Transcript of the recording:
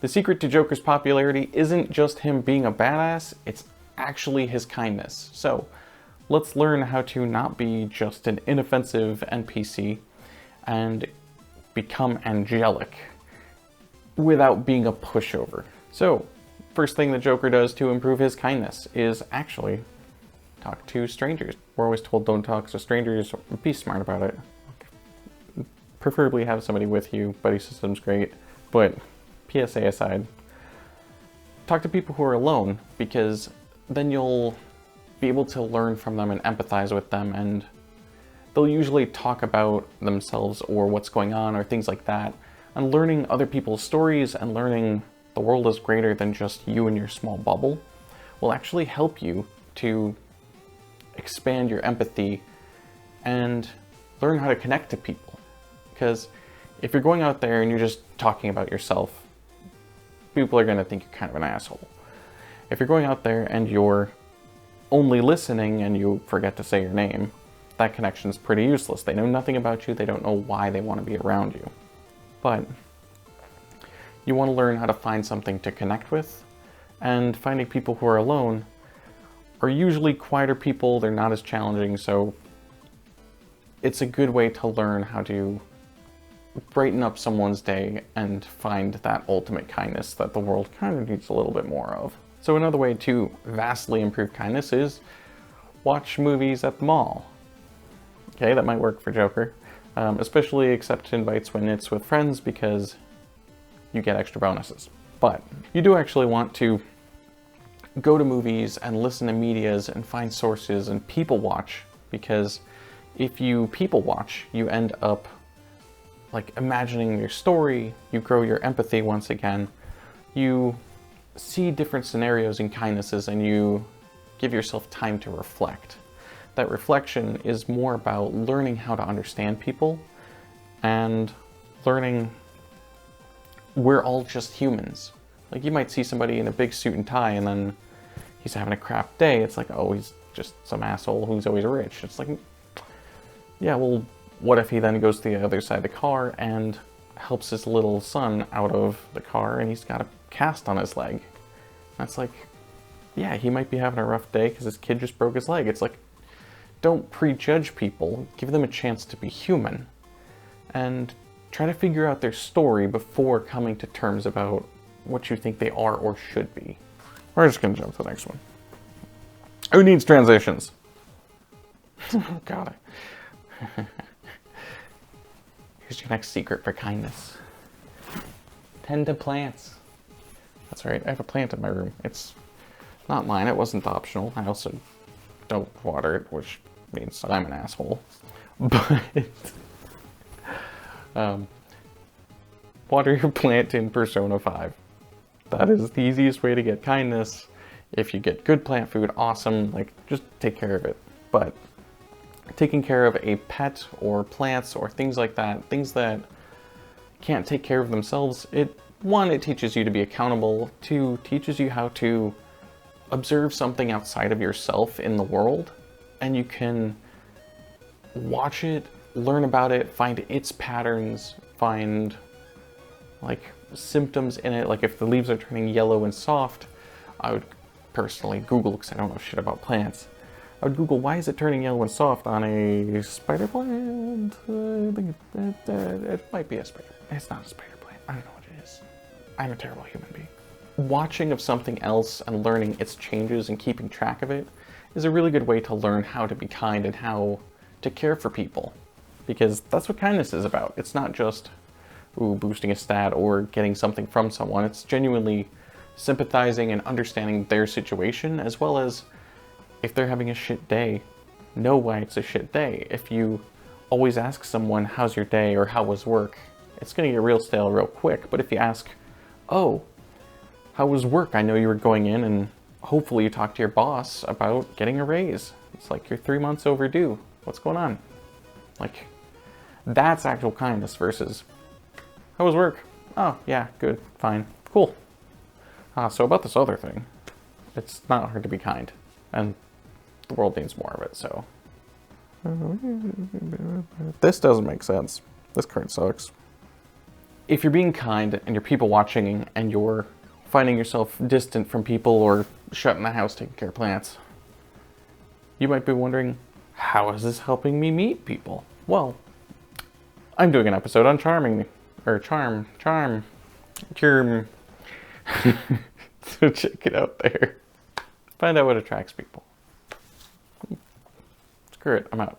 The secret to Joker's popularity isn't just him being a badass, it's actually his kindness. So, let's learn how to not be just an inoffensive NPC and become angelic without being a pushover. So, first thing the Joker does to improve his kindness is actually talk to strangers. We're always told don't talk to strangers, be smart about it. Preferably have somebody with you, buddy system's great, but PSA aside, talk to people who are alone, because then you'll be able to learn from them and empathize with them, and they'll usually talk about themselves or what's going on or things like that. And learning other people's stories and learning the world is greater than just you and your small bubble will actually help you to expand your empathy and learn how to connect to people. Because if you're going out there and you're just talking about yourself, people are going to think you're kind of an asshole. If you're going out there and you're only listening and you forget to say your name, that connection's pretty useless. They know nothing about you, they don't know why they want to be around you. But you want to learn how to find something to connect with, and finding people who are alone are usually quieter people, they're not as challenging, so it's a good way to learn how to brighten up someone's day and find that ultimate kindness that the world kind of needs a little bit more of. So another way to vastly improve kindness is watch movies at the mall. Okay, that might work for Joker, especially accept invites when it's with friends because you get extra bonuses. But you do actually want to go to movies and listen to medias and find sources and people watch, because if you people watch, you end up like imagining your story, you grow your empathy once again, you see different scenarios and kindnesses, and you give yourself time to reflect. That reflection is more about learning how to understand people and learning we're all just humans. Like, you might see somebody in a big suit and tie and then he's having a crap day. It's like, oh, he's just some asshole who's always rich. It's like, yeah, well, what if he then goes to the other side of the car and helps his little son out of the car and he's got a cast on his leg? That's like, yeah, he might be having a rough day because his kid just broke his leg. It's like, don't prejudge people, give them a chance to be human, and try to figure out their story before coming to terms about what you think they are or should be. We're just gonna jump to the next one. Who needs transitions? Oh god. Here's your next secret for kindness. Tend to plants. That's right, I have a plant in my room. It's not mine, it wasn't optional. I also don't water it, which means I'm an asshole. But water your plant in Persona 5. That is the easiest way to get kindness. If you get good plant food, awesome, like, just take care of it. But taking care of a pet or plants or things like that, things that can't take care of themselves, one, it teaches you to be accountable. Two, teaches you how to observe something outside of yourself in the world, and you can watch it, learn about it, find its patterns, find like symptoms in it. Like if the leaves are turning yellow and soft, I would personally Google, because I don't know shit about plants, I would Google, why is it turning yellow and soft on a spider plant? I think it might be a spider. It's not a spider plant. I don't know what it is. I'm a terrible human being. Watching of something else and learning its changes and keeping track of it is a really good way to learn how to be kind and how to care for people. Because that's what kindness is about. It's not just boosting a stat or getting something from someone. It's genuinely sympathizing and understanding their situation, as well as if they're having a shit day, know why it's a shit day. If you always ask someone, how's your day or how was work, it's gonna get real stale real quick. But if you ask, oh, how was work? I know you were going in, and hopefully you talk to your boss about getting a raise. It's like you're 3 months overdue. What's going on? Like, that's actual kindness versus, how was work? Oh, yeah, good, fine, cool. So about this other thing, it's not hard to be kind, and the world needs more of it, so. This doesn't make sense. This card sucks. if you're being kind and you're people watching and you're finding yourself distant from people or shut in the house taking care of plants, you might be wondering, how is this helping me meet people? Well, I'm doing an episode on charm. So check it out there. Find out what attracts people. Screw it, I'm out.